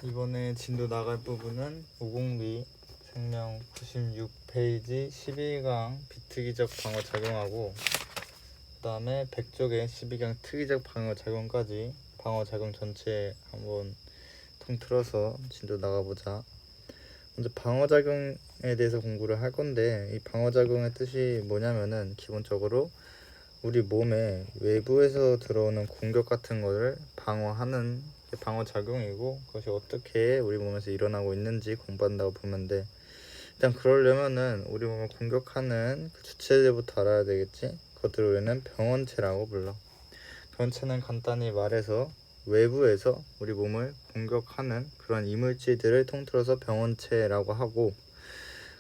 이번에 진도 나갈 부분은 5공비 생명 96페이지 12강 비특이적 방어 작용하고 그 다음에 100쪽의 12강 특이적 방어 작용까지 방어 작용 전체 한번 통틀어서 진도 나가보자. 먼저 방어 작용에 대해서 공부를 할 건데, 이 방어 작용의 뜻이 뭐냐면은 기본적으로 우리 몸에 외부에서 들어오는 공격 같은 거를 방어하는 게 방어 작용이고, 그것이 어떻게 우리 몸에서 일어나고 있는지 공부한다고 보면 돼. 일단 그러려면은 우리 몸을 공격하는 그 주체들부터 알아야 되겠지. 그것들을 우리는 병원체라고 불러. 병원체는 간단히 말해서 외부에서 우리 몸을 공격하는 그런 이물질들을 통틀어서 병원체라고 하고,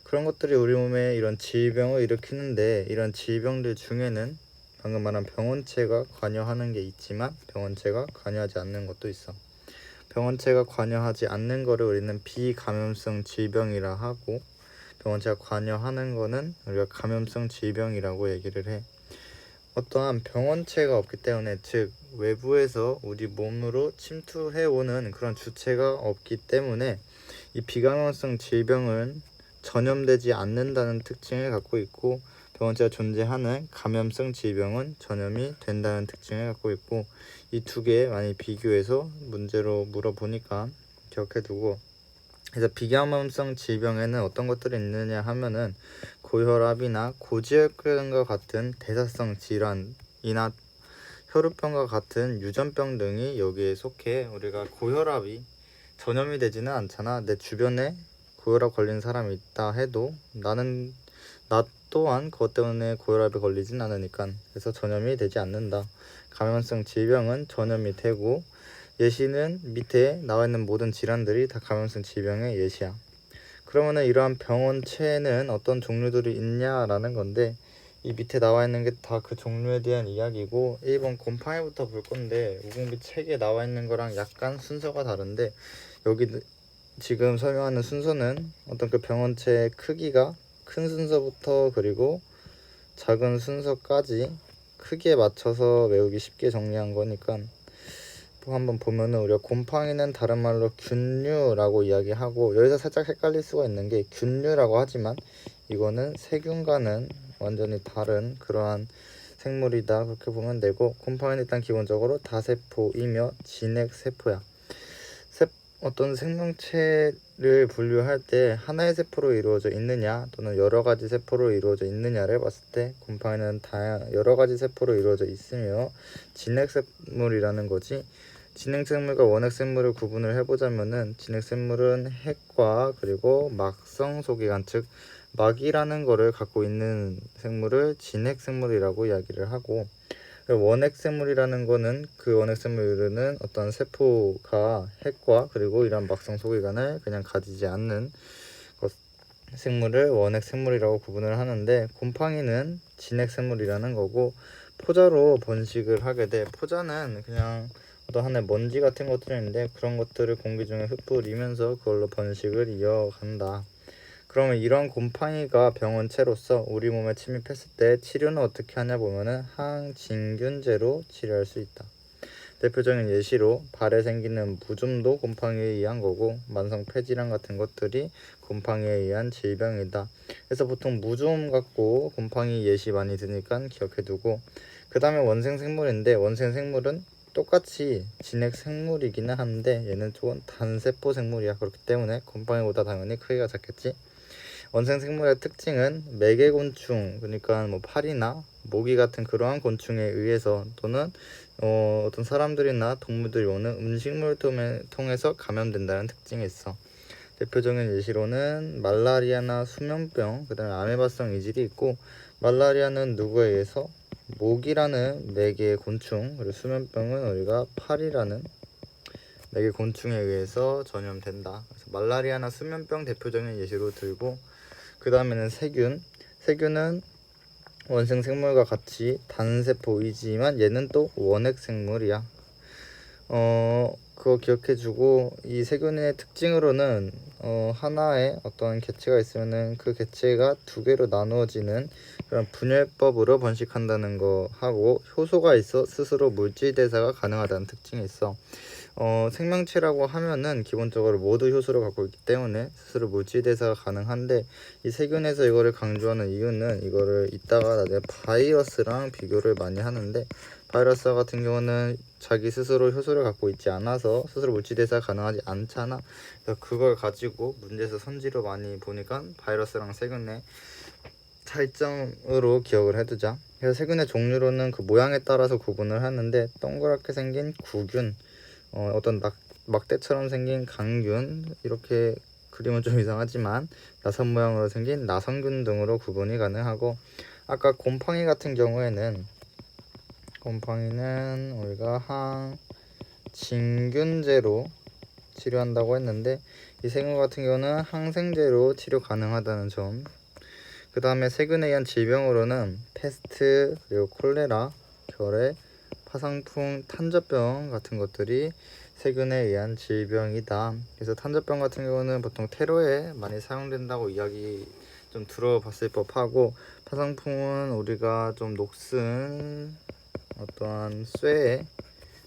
그런 것들이 우리 몸에 이런 질병을 일으키는데, 이런 질병들 중에는 방금 말한 병원체가 관여하는 게 있지만 병원체가 관여하지 않는 것도 있어. 병원체가 관여하지 않는 거를 우리는 비감염성 질병이라 하고, 병원체가 관여하는 거는 우리가 감염성 질병이라고 얘기를 해. 어떠한 병원체가 없기 때문에, 즉 외부에서 우리 몸으로 침투해오는 그런 주체가 없기 때문에 이 비감염성 질병은 전염되지 않는다는 특징을 갖고 있고, 병원체가 존재하는 감염성 질병은 전염이 된다는 특징을 갖고 있고, 이 두 개 많이 비교해서 문제로 물어보니까 기억해두고, 그래서 비감염성 질병에는 어떤 것들이 있느냐 하면은 고혈압이나 고지혈증과 같은 대사성 질환이나 혈우병과 같은 유전병 등이 여기에 속해. 우리가 고혈압이 전염이 되지는 않잖아. 내 주변에 고혈압 걸린 사람이 있다 해도 나 또한 그것 때문에 고혈압에 걸리진 않으니까, 그래서 전염이 되지 않는다. 감염성 질병은 전염이 되고, 예시는 밑에 나와 있는 모든 질환들이 다 감염성 질병의 예시야. 그러면은 이러한 병원체에는 어떤 종류들이 있냐라는 건데, 이 밑에 나와 있는 게 다 그 종류에 대한 이야기고, 1번 곰팡이부터 볼 건데, 우공비 책에 나와 있는 거랑 약간 순서가 다른데, 여기 지금 설명하는 순서는 어떤 그 병원체의 크기가 큰 순서부터 그리고 작은 순서까지 크기에 맞춰서 외우기 쉽게 정리한 거니까, 한번 보면은 우리가 곰팡이는 다른 말로 균류라고 이야기하고, 여기서 살짝 헷갈릴 수가 있는 게, 균류라고 하지만 이거는 세균과는 완전히 다른 그러한 생물이다, 그렇게 보면 되고, 곰팡이는 일단 기본적으로 다세포이며 진핵세포야. 어떤 생명체를 분류할 때 하나의 세포로 이루어져 있느냐 또는 여러 가지 세포로 이루어져 있느냐를 봤을 때, 곰팡이는 여러 가지 세포로 이루어져 있으며 진핵생물이라는 거지. 진핵생물과 원핵생물을 구분을 해보자면은, 진핵생물은 핵과 그리고 막성 소기관, 즉 막이라는 거를 갖고 있는 생물을 진핵생물이라고 이야기를 하고, 원핵생물이라는 거는 그 원핵생물은 어떤 세포가 핵과 그리고 이런 막성 소기관을 그냥 가지지 않는 생물을 원핵생물이라고 구분을 하는데, 곰팡이는 진핵생물이라는 거고, 포자로 번식을 하게 돼. 포자는 그냥 어떤 하나의 먼지 같은 것들인데, 그런 것들을 공기 중에 흩뿌리면서 그걸로 번식을 이어간다. 그러면 이런 곰팡이가 병원체로서 우리 몸에 침입했을 때 치료는 어떻게 하냐 보면은 항진균제로 치료할 수 있다. 대표적인 예시로 발에 생기는 무좀도 곰팡이에 의한 거고, 만성 폐질환 같은 것들이 곰팡이에 의한 질병이다. 그래서 보통 무좀 갖고 곰팡이 예시 많이 드니까 기억해두고, 그 다음에 원생생물인데, 원생생물은 똑같이 진핵생물이기는 한데 얘는 조금 단세포 생물이야. 그렇기 때문에 곰팡이보다 당연히 크기가 작겠지. 원생생물의 특징은 매개곤충, 그러니까 뭐 파리나 모기 같은 그러한 곤충에 의해서 또는 어떤 사람들이나 동물들이 오는 음식물을 통해서 감염된다는 특징이 있어. 대표적인 예시로는 말라리아나 수면병, 그 다음에 아메바성 이질이 있고, 말라리아는 누구에 의해서? 모기라는 매개 곤충, 그리고 수면병은 우리가 파리라는 매개 곤충에 의해서 전염된다. 그래서 말라리아나 수면병 대표적인 예시로 들고, 그 다음에는 세균. 세균은 원생생물과 같이 단세포이지만 얘는 또 원핵생물이야. 그거 기억해주고, 이 세균의 특징으로는 하나의 어떤 개체가 있으면은 그 개체가 두 개로 나누어지는 그런 분열법으로 번식한다는 거 하고, 효소가 있어 스스로 물질 대사가 가능하다는 특징이 있어. 생명체라고 하면은 기본적으로 모두 효소를 갖고 있기 때문에 스스로 물질대사가 가능한데, 이 세균에서 이거를 강조하는 이유는 이거를 이따가 나중에 바이러스랑 비교를 많이 하는데, 바이러스 같은 경우는 자기 스스로 효소를 갖고 있지 않아서 스스로 물질대사가 가능하지 않잖아. 그래서 그걸 가지고 문제에서 선지로 많이 보니까 바이러스랑 세균의 차이점으로 기억을 해두자. 그래서 세균의 종류로는 그 모양에 따라서 구분을 하는데, 동그랗게 생긴 구균, 어떤 막대처럼 생긴 강균, 이렇게 그림은 좀 이상하지만 나선 모양으로 생긴 나선균 등으로 구분이 가능하고, 아까 곰팡이 같은 경우에는 곰팡이는 우리가 항진균제로 치료한다고 했는데, 이 세균 같은 경우는 항생제로 치료 가능하다는 점. 그 다음에 세균에 의한 질병으로는 패스트, 그리고 콜레라, 결핵, 파상풍, 탄저병 같은 것들이 세균에 의한 질병이다. 그래서 탄저병 같은 경우는 보통 테러에 많이 사용된다고 이야기 좀 들어봤을 법하고, 파상풍은 우리가 좀 녹슨 어떠한 쇠에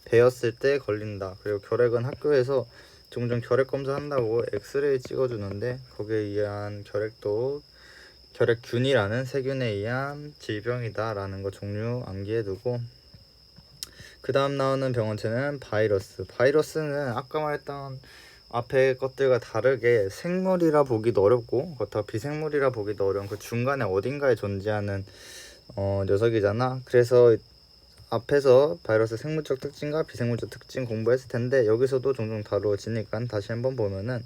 베었을 때 걸린다. 그리고 결핵은 학교에서 종종 결핵 검사한다고 엑스레이 찍어주는데, 거기에 의한 결핵도 결핵균이라는 세균에 의한 질병이다 라는 거 종류 암기해두고, 그 다음 나오는 병원체는 바이러스. 바이러스는 아까 말했던 앞에 것들과 다르게 생물이라 보기도 어렵고 그렇다고 비생물이라 보기도 어려운 그 중간에 어딘가에 존재하는 녀석이잖아. 그래서 앞에서 바이러스 생물적 특징과 비생물적 특징 공부했을 텐데, 여기서도 종종 다루어지니까 다시 한번 보면은,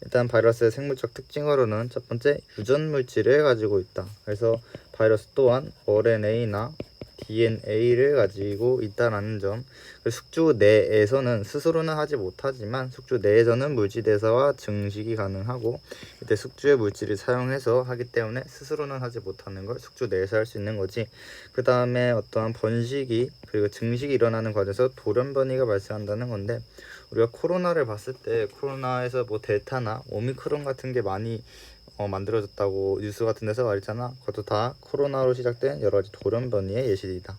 일단 바이러스의 생물적 특징으로는 첫 번째, 유전 물질을 가지고 있다. 그래서 바이러스 또한 RNA나 DNA를 가지고 있다라는 점. 숙주 내에서는 스스로는 하지 못하지만 숙주 내에서는 물질대사와 증식이 가능하고, 이때 숙주의 물질을 사용해서 하기 때문에 스스로는 하지 못하는 걸 숙주 내에서 할 수 있는 거지. 그 다음에 어떠한 번식이 그리고 증식이 일어나는 과정에서 돌연변이가 발생한다는 건데, 우리가 코로나를 봤을 때 코로나에서 뭐 델타나 오미크론 같은 게 많이 만들어졌다고 뉴스 같은 데서 말했잖아. 그것도 다 코로나로 시작된 여러 가지 돌연변이의 예시이다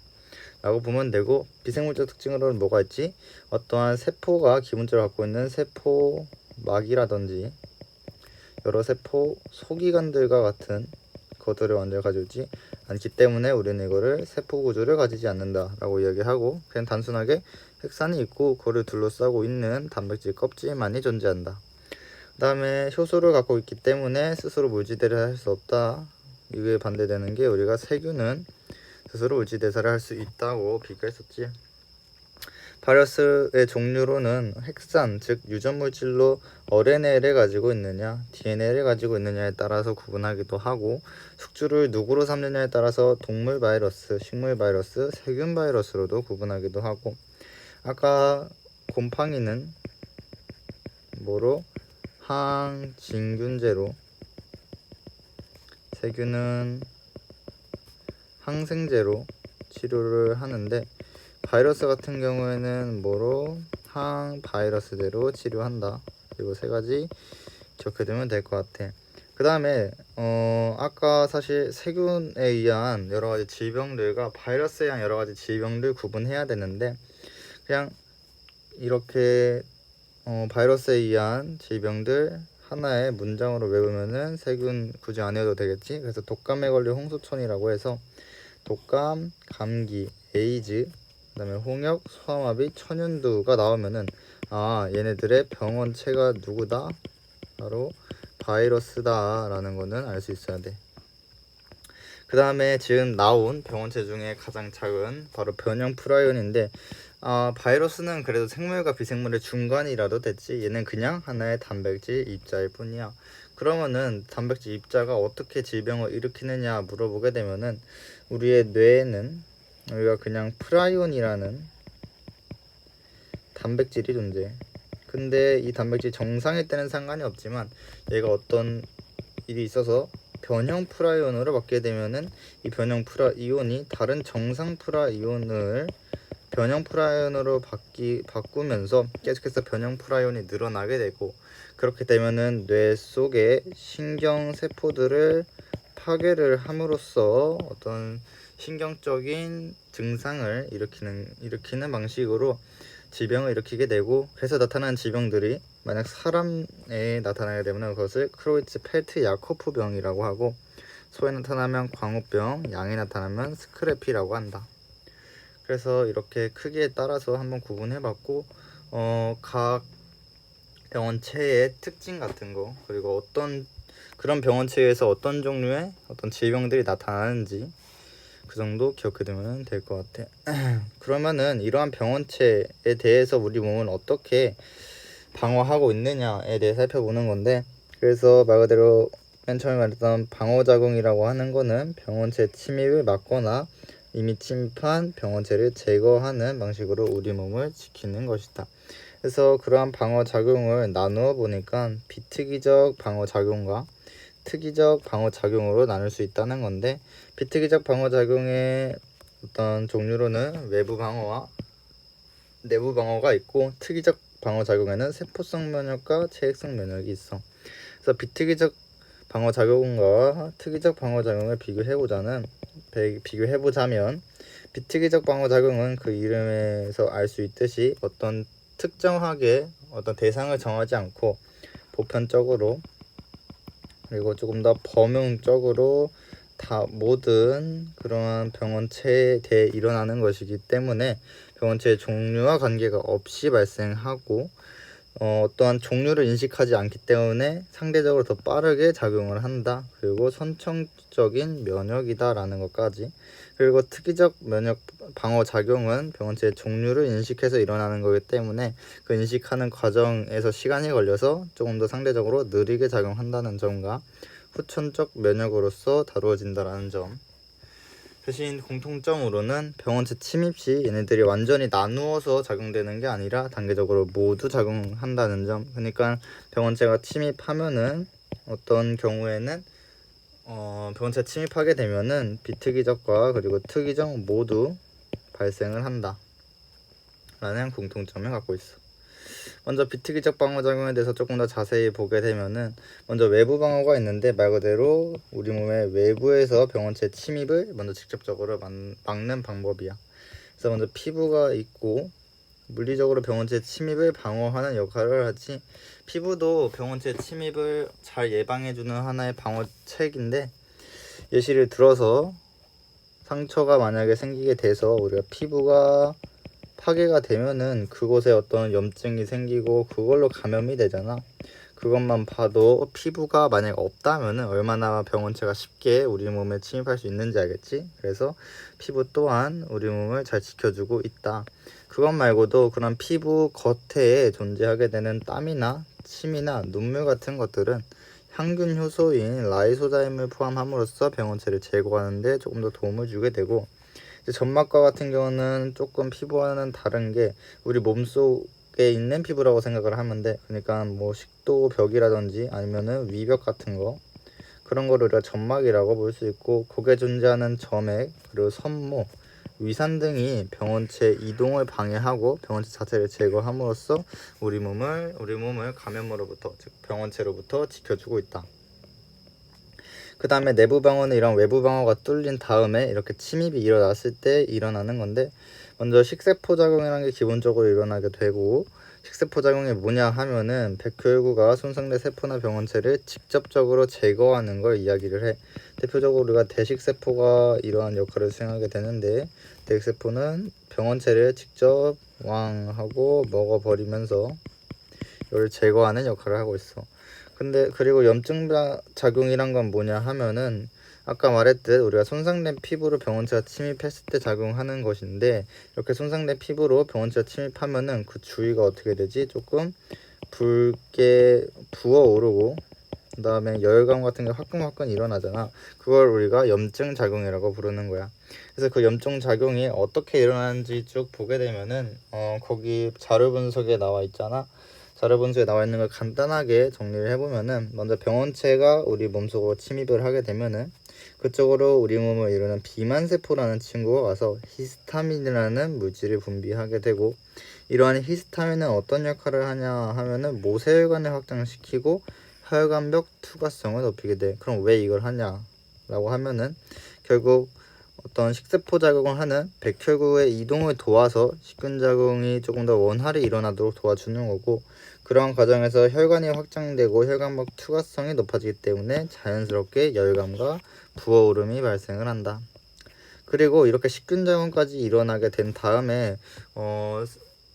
라고 보면 되고, 비생물적 특징으로는 뭐가 있지? 어떠한 세포가 기본적으로 갖고 있는 세포막이라든지 여러 세포 소기관들과 같은 것들을 완전히 가지고 있지 않기 때문에 우리는 이거를 세포 구조를 가지지 않는다 라고 이야기하고, 그냥 단순하게 핵산이 있고 그거를 둘러싸고 있는 단백질 껍질만이 존재한다. 그 다음에 효소를 갖고 있기 때문에 스스로 물질대를 할 수 없다. 이게 반대되는 게, 우리가 세균은 스스로 물질대사를 할 수 있다고 비교했었지. 바이러스의 종류로는 핵산, 즉 유전물질로 RNA를 가지고 있느냐, DNA를 가지고 있느냐에 따라서 구분하기도 하고, 숙주를 누구로 삼느냐에 따라서 동물 바이러스, 식물 바이러스, 세균 바이러스로도 구분하기도 하고, 아까 곰팡이는 뭐로? 항진균제로, 세균은 항생제로 치료를 하는데, 바이러스 같은 경우에는 뭐로? 항바이러스제로 치료한다. 그리고 세 가지 기억해두면 될 것 같아. 그 다음에 아까 사실 세균에 의한 여러 가지 질병들과 바이러스에 의한 여러 가지 질병들 구분해야 되는데, 그냥 이렇게 바이러스에 의한 질병들 하나의 문장으로 외우면은 세균 굳이 안 해도 되겠지. 그래서 독감에 걸린 홍수천이라고 해서 독감, 감기, 에이즈, 그 다음에 홍역, 소아마비, 천연두가 나오면은, 얘네들의 병원체가 누구다? 바로 바이러스다 라는 거는 알 수 있어야 돼. 그 다음에 지금 나온 병원체 중에 가장 작은 바로 변형 프라이온인데, 바이러스는 그래도 생물과 비생물의 중간이라도 됐지, 얘는 그냥 하나의 단백질 입자일 뿐이야. 그러면은 단백질 입자가 어떻게 질병을 일으키느냐 물어보게 되면은, 우리의 뇌에는 우리가 그냥 프라이온이라는 단백질이 존재해. 근데 이 단백질 정상일 때는 상관이 없지만, 얘가 어떤 일이 있어서 변형 프라이온으로 바뀌게 되면은 이 변형 프라이온이 다른 정상 프라이온을 변형 프라이온으로 바꾸면서 계속해서 변형 프라이온이 늘어나게 되고, 그렇게 되면은 뇌 속의 신경 세포들을 파괴를 함으로써 어떤 신경적인 증상을 일으키는 방식으로 질병을 일으키게 되고, 그래서 나타나는 질병들이 만약 사람에 나타나게 되면 그것을 크로이츠-펠트-야코프병이라고 하고, 소에 나타나면 광우병, 양에 나타나면 스크래피라고 한다. 그래서 이렇게 크기에 따라서 한번 구분해봤고, 각 병원체의 특징 같은 거, 그리고 어떤 그런 병원체에서 어떤 종류의 어떤 질병들이 나타나는지 그 정도 기억해두면 될 것 같아. 그러면은 이러한 병원체에 대해서 우리 몸은 어떻게 방어하고 있느냐에 대해 살펴보는 건데, 그래서 말 그대로 맨 처음에 말했던 방어작용이라고 하는 거는 병원체 침입을 막거나 이미 침입한 병원체를 제거하는 방식으로 우리 몸을 지키는 것이다. 그래서 그러한 방어작용을 나누어 보니까 비특이적 방어작용과 특이적 방어작용으로 나눌 수 있다는 건데, 비특이적 방어작용의 어떤 종류로는 외부 방어와 내부 방어가 있고, 특이적 방어작용에는 세포성 면역과 체액성 면역이 있어. 그래서 비특이적 방어작용과 특이적 방어작용을 비교해보자면, 비특이적 방어작용은 그 이름에서 알 수 있듯이 어떤 특정하게 어떤 대상을 정하지 않고 보편적으로, 그리고 조금 더 범용적으로 다 모든 그러한 병원체에 대해 일어나는 것이기 때문에 병원체의 종류와 관계가 없이 발생하고, 어떠한 종류를 인식하지 않기 때문에 상대적으로 더 빠르게 작용을 한다. 그리고 선천적인 면역이다라는 것까지. 그리고 특이적 면역 방어 작용은 병원체의 종류를 인식해서 일어나는 거기 때문에 그 인식하는 과정에서 시간이 걸려서 조금 더 상대적으로 느리게 작용한다는 점과 후천적 면역으로서 다루어진다라는 점. 대신 공통점으로는 병원체 침입 시 얘네들이 완전히 나누어서 작용되는 게 아니라 단계적으로 모두 작용한다는 점. 그러니까 병원체가 침입하면은 어떤 경우에는 병원체 침입하게 되면은 비특이적과 그리고 특이적 모두 발생을 한다 라는 공통점을 갖고 있어. 먼저 비특이적 방어작용에 대해서 조금 더 자세히 보게 되면은, 먼저 외부 방어가 있는데 말 그대로 우리 몸의 외부에서 병원체 침입을 먼저 직접적으로 막는 방법이야. 그래서 먼저 피부가 있고, 물리적으로 병원체 침입을 방어하는 역할을 하지. 피부도 병원체 침입을 잘 예방해주는 하나의 방어책인데, 예시를 들어서 상처가 만약에 생기게 돼서 우리가 피부가 파괴가 되면은 그곳에 어떤 염증이 생기고 그걸로 감염이 되잖아. 그것만 봐도 피부가 만약 없다면은 얼마나 병원체가 쉽게 우리 몸에 침입할 수 있는지 알겠지? 그래서 피부 또한 우리 몸을 잘 지켜주고 있다. 그것 말고도 그런 피부 겉에 존재하게 되는 땀이나 침이나 눈물 같은 것들은 항균 효소인 라이소자임을 포함함으로써 병원체를 제거하는 데 조금 더 도움을 주게 되고, 점막과 같은 경우는 조금 피부와는 다른 게 우리 몸속에 있는 피부라고 생각을 하면 돼. 그러니까 뭐 식도벽이라든지 아니면은 위벽 같은 거, 그런 거를 우리가 점막이라고 볼 수 있고, 거기에 존재하는 점액, 그리고 섬모, 위산 등이 병원체 이동을 방해하고 병원체 자체를 제거함으로써 우리 몸을 감염으로부터, 즉 병원체로부터 지켜주고 있다. 그 다음에 내부 방어는 이런 외부 방어가 뚫린 다음에 이렇게 침입이 일어났을 때 일어나는 건데, 먼저 식세포 작용이라는 게 기본적으로 일어나게 되고, 식세포 작용이 뭐냐 하면은 백혈구가 손상된 세포나 병원체를 직접적으로 제거하는 걸 이야기를 해. 대표적으로 우리가 대식세포가 이러한 역할을 수행하게 되는데, 대식세포는 병원체를 직접 왕하고 먹어버리면서 이를 제거하는 역할을 하고 있어. 근데 그리고 염증 작용이란 건 뭐냐 하면은 아까 말했듯 우리가 손상된 피부로 병원체가 침입했을 때 작용하는 것인데, 이렇게 손상된 피부로 병원체가 침입하면은 그 주위가 어떻게 되지? 조금 붉게 부어오르고, 그 다음에 열감 같은 게 화끈화끈 일어나잖아. 그걸 우리가 염증 작용이라고 부르는 거야. 그래서 그 염증 작용이 어떻게 일어나는지 쭉 보게 되면은 거기 자료 분석에 나와 있잖아. 자료 분석에 나와 있는 걸 간단하게 정리를 해보면은, 먼저 병원체가 우리 몸속으로 침입을 하게 되면은 그쪽으로 우리 몸을 이루는 비만세포라는 친구가 와서 히스타민이라는 물질을 분비하게 되고, 이러한 히스타민은 어떤 역할을 하냐 하면은 모세혈관을 확장시키고 혈관벽 투과성을 높이게 돼. 그럼 왜 이걸 하냐 라고 하면은 결국 어떤 식세포 작용을 하는 백혈구의 이동을 도와서 식균 작용이 조금 더 원활히 일어나도록 도와주는 거고, 그러한 과정에서 혈관이 확장되고 혈관膜 투과성이 높아지기 때문에 자연스럽게 열감과 부어오름이 발생을 한다. 그리고 이렇게 식균 작용까지 일어나게 된 다음에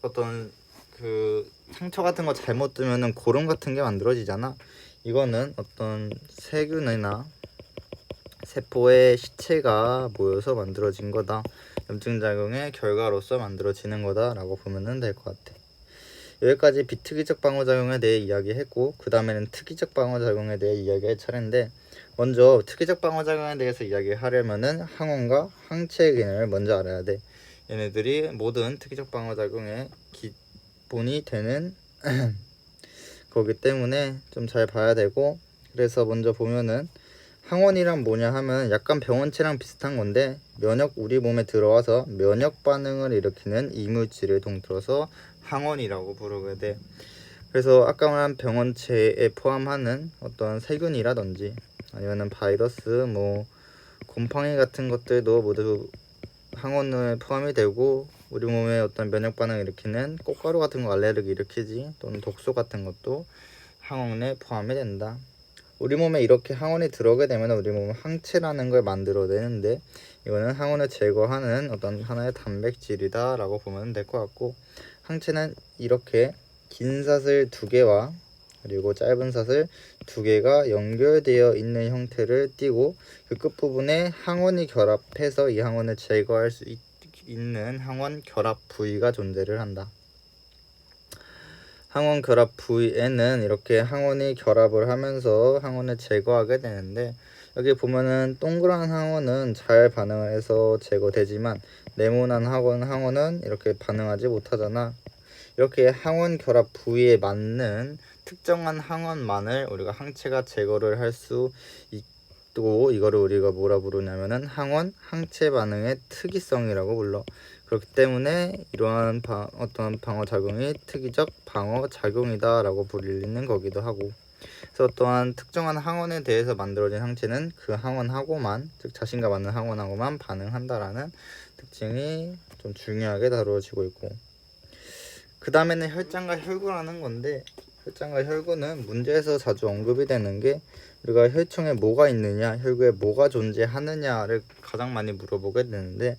어떤 그 상처 같은 거 잘못 뜨면은 고름 같은 게 만들어지잖아. 이거는 어떤 세균이나 세포의 시체가 모여서 만들어진 거다. 염증 작용의 결과로서 만들어지는 거다라고 보면 될 것 같아. 여기까지 비특이적 방어작용에 대해 이야기했고, 그 다음에는 특이적 방어작용에 대해 이야기할 차례인데, 먼저 특이적 방어작용에 대해서 이야기하려면은 항원과 항체의 개념을 먼저 알아야 돼. 얘네들이 모든 특이적 방어작용의 기본이 되는 거기 때문에 좀 잘 봐야 되고, 그래서 먼저 보면은 항원이란 뭐냐 하면 약간 병원체랑 비슷한 건데, 우리 몸에 들어와서 면역 반응을 일으키는 이물질을 통틀어서 항원이라고 부르게 돼. 그래서 아까 말한 병원체에 포함하는 어떤 세균이라든지 아니면은 바이러스, 곰팡이 같은 것들도 모두 항원에 포함이 되고, 우리 몸에 어떤 면역 반응을 일으키는 꽃가루 같은 거 알레르기 일으키지, 또는 독소 같은 것도 항원에 포함이 된다. 우리 몸에 이렇게 항원이 들어오게 되면 우리 몸은 항체라는 걸 만들어내는데, 이거는 항원을 제거하는 어떤 하나의 단백질이다 라고 보면 될 것 같고, 항체는 이렇게 긴 사슬 2개와 그리고 짧은 사슬 2개가 연결되어 있는 형태를 띠고, 그 끝부분에 항원이 결합해서 이 항원을 제거할 수 있는 항원 결합 부위가 존재를 한다. 항원 결합 부위에는 이렇게 항원이 결합을 하면서 항원을 제거하게 되는데, 여기 보면은 동그란 항원은 잘 반응을 해서 제거되지만 네모난 항원은 이렇게 반응하지 못하잖아. 이렇게 항원 결합 부위에 맞는 특정한 항원만을 우리가 항체가 제거를 할 수 있고, 이거를 우리가 뭐라 부르냐면은 항원 항체 반응의 특이성이라고 불러. 그렇기 때문에 이러한 어떤 방어작용이 특이적 방어작용이다 라고 불리는 거기도 하고, 그래서 또한 특정한 항원에 대해서 만들어진 항체는 그 항원하고만, 즉 자신과 맞는 항원하고만 반응한다라는 특징이 좀 중요하게 다루어지고 있고, 그 다음에는 혈장과 혈구라는 건데, 혈장과 혈구는 문제에서 자주 언급이 되는 게, 우리가 혈청에 뭐가 있느냐, 혈구에 뭐가 존재하느냐를 가장 많이 물어보게 되는데,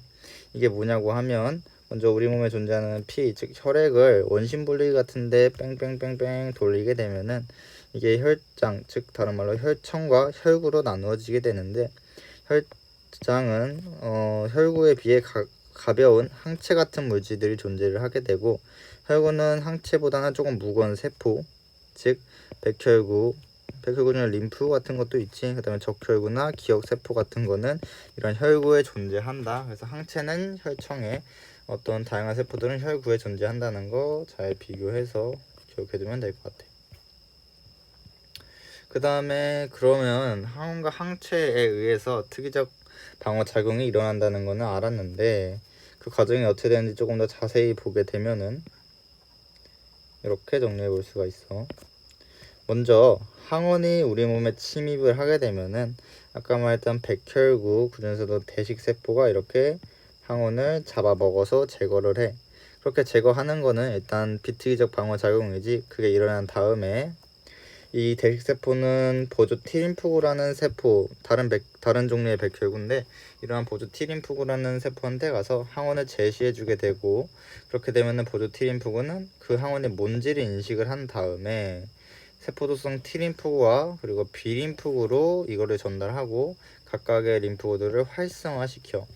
이게 뭐냐고 하면, 먼저 우리 몸에 존재하는 피, 즉 혈액을 원심볼리기 같은데 뺑뺑뺑뺑 돌리게 되면은 이게 혈장, 즉 다른 말로 혈청과 혈구로 나누어지게 되는데, 혈장은 혈구에 비해 가벼운 항체 같은 물질들이 존재를 하게 되고, 혈구는 항체보다는 조금 무거운 세포, 즉 백혈구 중에 림프 같은 것도 있지. 그 다음에 적혈구나 기억세포 같은 거는 이런 혈구에 존재한다. 그래서 항체는 혈청에, 어떤 다양한 세포들은 혈구에 존재한다는 거 잘 비교해서 기억해두면 될 것 같아. 그 다음에 그러면 항원과 항체에 의해서 특이적 방어작용이 일어난다는 거는 알았는데, 그 과정이 어떻게 되는지 조금 더 자세히 보게 되면은 이렇게 정리해 볼 수가 있어. 먼저 항원이 우리 몸에 침입을 하게 되면은 아까 말했던 백혈구, 그중에서도 대식세포가 이렇게 항원을 잡아먹어서 제거를 해. 그렇게 제거하는 거는 일단 비특이적 방어작용이지. 그게 일어난 다음에 이 대식세포는 보조 T림프구라는 세포, 다른 종류의 백혈구인데, 이러한 보조 T림프구라는 세포한테 가서 항원을 제시해주게 되고, 그렇게 되면은 보조 T림프구는 그 항원이 뭔지를 인식을 한 다음에 세포도성 T림프구와 그리고 B림프구로 이거를 전달하고 각각의 림프구들을 활성화시켜.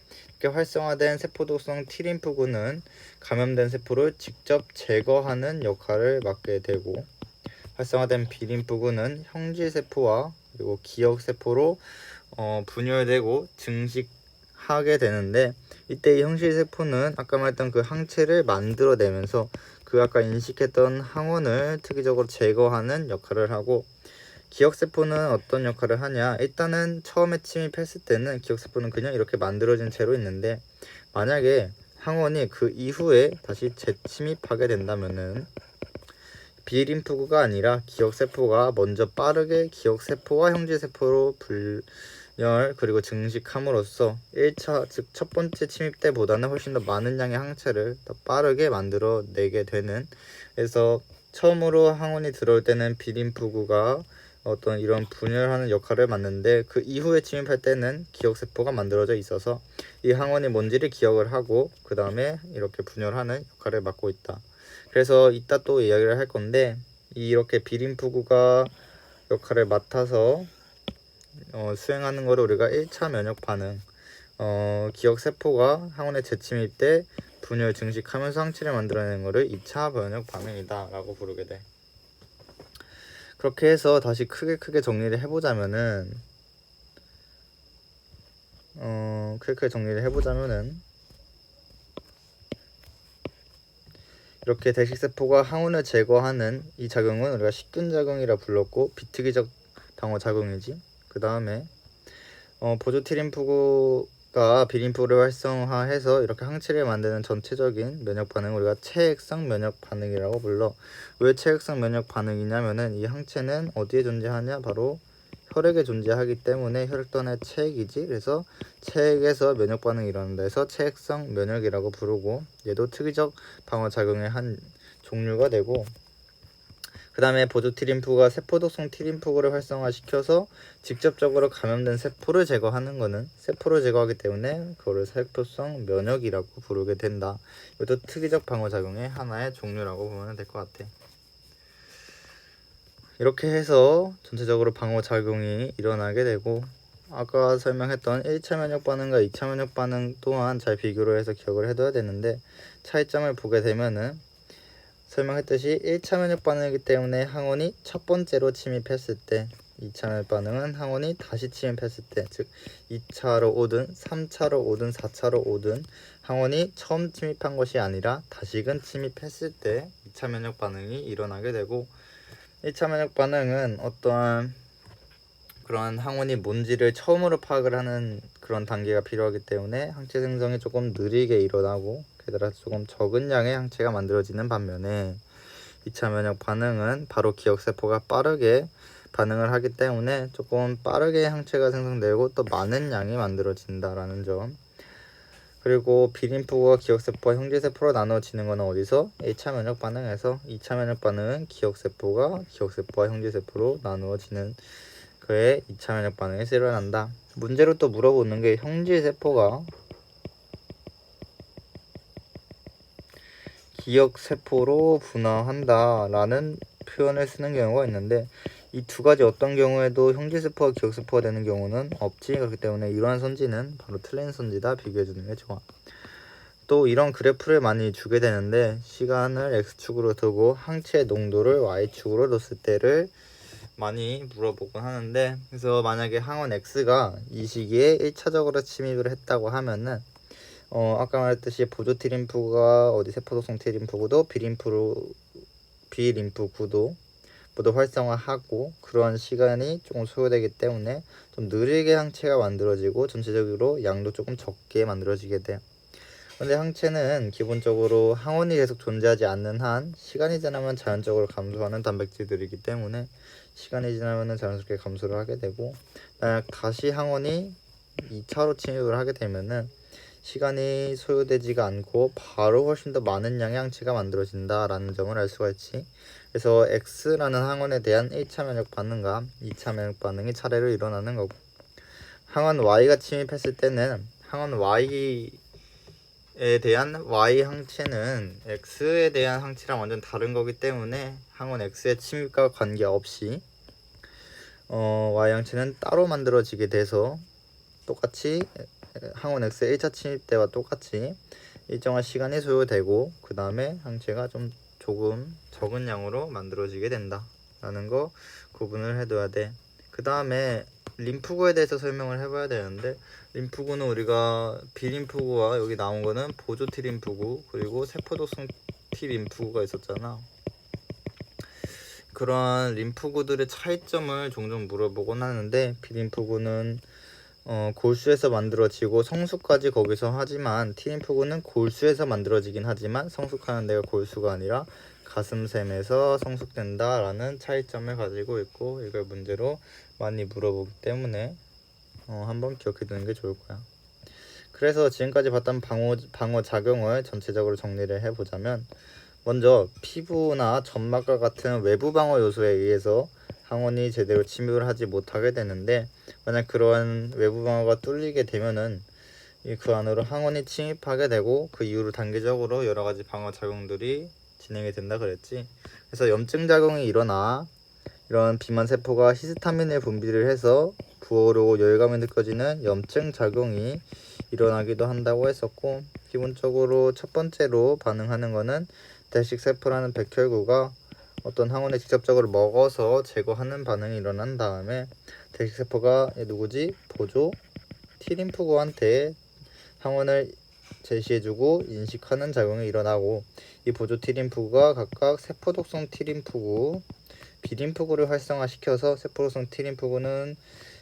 이렇게 활성화된 세포도성 T림프구는 감염된 세포를 직접 제거하는 역할을 맡게 되고, 활성화된 B림프구는 형질세포와 그리고 기억세포로 분열되고 증식하게 되는데, 이때 이 형질세포는 아까 말했던 그 항체를 만들어내면서 그 아까 인식했던 항원을 특이적으로 제거하는 역할을 하고, 기억세포는 어떤 역할을 하냐, 일단은 처음에 침입했을 때는 기억세포는 그냥 이렇게 만들어진 채로 있는데, 만약에 항원이 그 이후에 다시 재침입하게 된다면은 B림프구가 아니라 기억세포가 먼저 빠르게 기억세포와 형질세포로 그리고 증식함으로써 1차 즉 첫 번째 침입 때보다는 훨씬 더 많은 양의 항체를 더 빠르게 만들어내게 되는, 그래서 처음으로 항원이 들어올 때는 비림프구가 어떤 이런 분열하는 역할을 맡는데, 그 이후에 침입할 때는 기억세포가 만들어져 있어서 이 항원이 뭔지를 기억을 하고 그 다음에 이렇게 분열하는 역할을 맡고 있다. 그래서 이따 또 이야기를 할 건데, 이렇게 비림프구가 역할을 맡아서 수행하는 거를 우리가 1차 면역 반응, 기억세포가 항원에 재침입 때 분열 증식하면서 항체를 만들어내는 거를 2차 면역 반응이다 라고 부르게 돼. 그렇게 해서 다시 크게 정리를 해보자면은 이렇게 대식세포가 항원을 제거하는 이 작용은 우리가 식균작용이라 불렀고 비특이적 방어작용이지. 그 다음에 보조티림프구가 비림프를 활성화해서 이렇게 항체를 만드는 전체적인 면역 반응을 우리가 체액성 면역 반응이라고 불러. 왜 체액성 면역 반응이냐면은 이 항체는 어디에 존재하냐, 바로 혈액에 존재하기 때문에 혈액도 하나의 체액이지. 그래서 체액에서 면역 반응이 일어난다 해서 체액성 면역이라고 부르고, 얘도 특이적 방어작용의 한 종류가 되고, 그 다음에 보조티림프가 세포독성 티림프구를 활성화시켜서 직접적으로 감염된 세포를 제거하는 거는 세포를 제거하기 때문에 그거를 세포성 면역이라고 부르게 된다. 이것도 특이적 방어작용의 하나의 종류라고 보면 될 것 같아. 이렇게 해서 전체적으로 방어작용이 일어나게 되고, 아까 설명했던 1차 면역 반응과 2차 면역 반응 또한 잘 비교를 해서 기억을 해둬야 되는데, 차이점을 보게 되면은 설명했듯이 1차 면역 반응이기 때문에 항원이 첫 번째로 침입했을 때, 2차 면역 반응은 항원이 다시 침입했을 때, 즉 2차로 오든 3차로 오든 4차로 오든 항원이 처음 침입한 것이 아니라 다시금 침입했을 때 2차 면역 반응이 일어나게 되고, 1차 면역 반응은 어떠한 그런 항원이 뭔지를 처음으로 파악을 하는 그런 단계가 필요하기 때문에 항체 생성이 조금 느리게 일어나고, 게다가 조금 적은 양의 항체가 만들어지는 반면에 2차 면역 반응은 바로 기억세포가 빠르게 반응을 하기 때문에 조금 빠르게 항체가 생성되고 또 많은 양이 만들어진다라는 점. 그리고 비림프구가 기억세포와 형제세포로 나눠지는 것은 어디서? 1차 면역 반응에서. 2차 면역 반응은 기억세포가 기억세포와 형제세포로 나누어지는 그의 2차 면역 반응에서 일어난다. 문제로 또 물어보는 게 형제세포가 기억세포로 분화한다 라는 표현을 쓰는 경우가 있는데, 이 두 가지 어떤 경우에도 형제세포가 기억세포가 되는 경우는 없지. 그렇기 때문에 이러한 선지는 바로 틀린 선지다, 비교해주는 게 좋아. 또 이런 그래프를 많이 주게 되는데, 시간을 x축으로 두고 항체 농도를 y축으로 뒀을 때를 많이 물어보곤 하는데, 그래서 만약에 항원 x가 이 시기에 1차적으로 침입을 했다고 하면은 아까 말했듯이 보조티림프가 어디 세포독성 티림프구도 비림프구도 모두 활성화하고 그런 시간이 조금 소요되기 때문에 좀 느리게 항체가 만들어지고 전체적으로 양도 조금 적게 만들어지게 돼요. 근데 항체는 기본적으로 항원이 계속 존재하지 않는 한 시간이 지나면 자연적으로 감소하는 단백질들이기 때문에 시간이 지나면 자연스럽게 감소를 하게 되고, 만약 다시 항원이 2차로 침입을 하게 되면은 시간이 소요되지가 않고 바로 훨씬 더 많은 양의 항체가 만들어진다라는 점을 알 수가 있지. 그래서 X라는 항원에 대한 1차 면역 반응과 2차 면역 반응이 차례로 일어나는 거고, 항원 Y가 침입했을 때는 항원 Y에 대한 Y 항체는 X에 대한 항체랑 완전 다른 거기 때문에 항원 X의 침입과 관계없이 Y 항체는 따로 만들어지게 돼서 똑같이 항원 X의 1차 침입 때와 똑같이 일정한 시간이 소요되고 그 다음에 항체가 좀 조금 적은 양으로 만들어지게 된다 라는 거 구분을 해둬야 돼. 그 다음에 림프구에 대해서 설명을 해봐야 되는데, 림프구는 우리가 비림프구와 여기 나온 거는 보조 T림프구 그리고 세포독성 T림프구가 있었잖아. 그러한 림프구들의 차이점을 종종 물어보곤 하는데, 비림프구는 골수에서 만들어지고 성숙까지 거기서 하지만 T림프구는 골수에서 만들어지긴 하지만 성숙하는 데가 골수가 아니라 가슴샘에서 성숙된다 라는 차이점을 가지고 있고, 이걸 문제로 많이 물어보기 때문에 한번 기억해 두는 게 좋을 거야. 그래서 지금까지 봤던 방어 작용을 전체적으로 정리를 해보자면, 먼저 피부나 점막과 같은 외부 방어 요소에 의해서 항원이 제대로 침입을 하지 못하게 되는데, 만약 그러한 외부 방어가 뚫리게 되면은 그 안으로 항원이 침입하게 되고, 그 이후로 단계적으로 여러 가지 방어 작용들이 진행이 된다 그랬지. 그래서 염증 작용이 일어나 이런 비만 세포가 히스타민을 분비를 해서 부어오르고 열감이 느껴지는 염증 작용이 일어나기도 한다고 했었고, 기본적으로 첫 번째로 반응하는 거는 대식세포라는 백혈구가 어떤 항원을 직접적으로 먹어서 제거하는 반응이 일어난 다음에 대식세포가 누구지? 보조 T림프구한테 항원을 제시해주고 인식하는 작용이 일어나고, 이 보조 T림프구가 각각 세포독성 T림프구, B림프구를 활성화시켜서 세포독성 T림프구는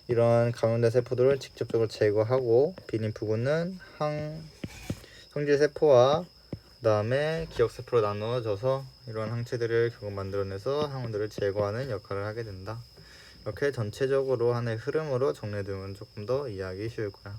이런 감염된 세포들을 직접적으로 제거하고, B림프구는 성질 세포와 그 다음에 기억 세포로 나누어져서 이런 항체들을 결국 만들어내서 항원들을 제거하는 역할을 하게 된다. 이렇게 전체적으로 하나의 흐름으로 정리해두면 조금 더 이해하기 쉬울 거야.